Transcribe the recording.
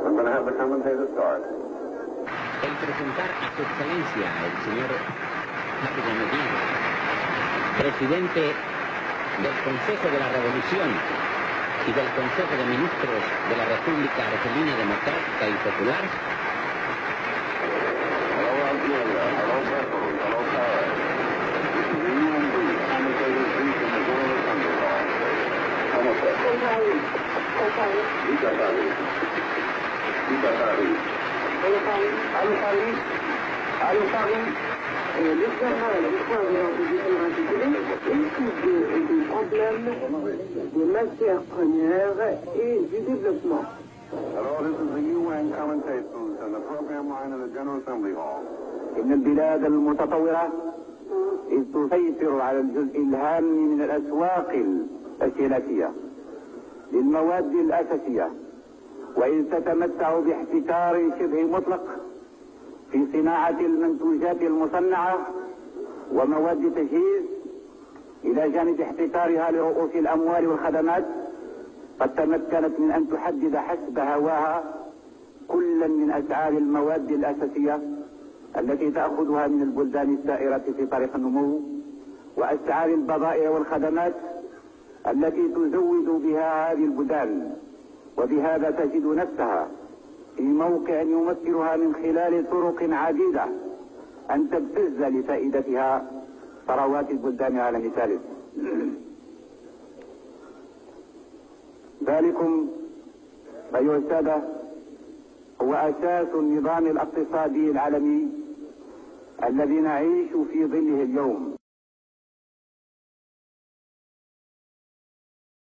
I'm going to have the commentator start. El presentar a su excelencia el señor Javier Medina, presidente del Consejo de la Revolución y del Consejo de Ministros de la República Argelina Democrática y Popular. Hello, Algeria. Hello, Brussels. Hello, Paris. This is the UNB commentators brief in the General Assembly Hall. ¿Cómo está? L'examen du point de l'ordre du jour intitulé Étude des problèmes des matières premières et du développement. Hello, this is the UN commentators and the program line in the General Assembly Hall. إن البلاد المتطورة إذ تسيطر على الجزء الهام من الأسواق التشغيلاتية للمواد الأساسية، وإذ تتمتع باحتكار شبه مطلق في صناعة المنتوجات المصنعة ومواد التجهيز، إلى جانب احتكارها لرؤوس الأموال والخدمات، قد تمكنت من أن تحدد حسب هواها كلا من أسعار المواد الأساسية التي تأخذها من البلدان السائرة في طريق النمو، وأسعار البضائع والخدمات التي تزود بها هذه البلدان، وبهذا تجد نفسها في موقع يمكنها من خلال طرق عديدة أن تبتز لفائدتها ثروات البلدان على مثاله. ذلكم أيها السادة هو أساس النظام الاقتصادي العالمي الذي نعيش في ظله اليوم،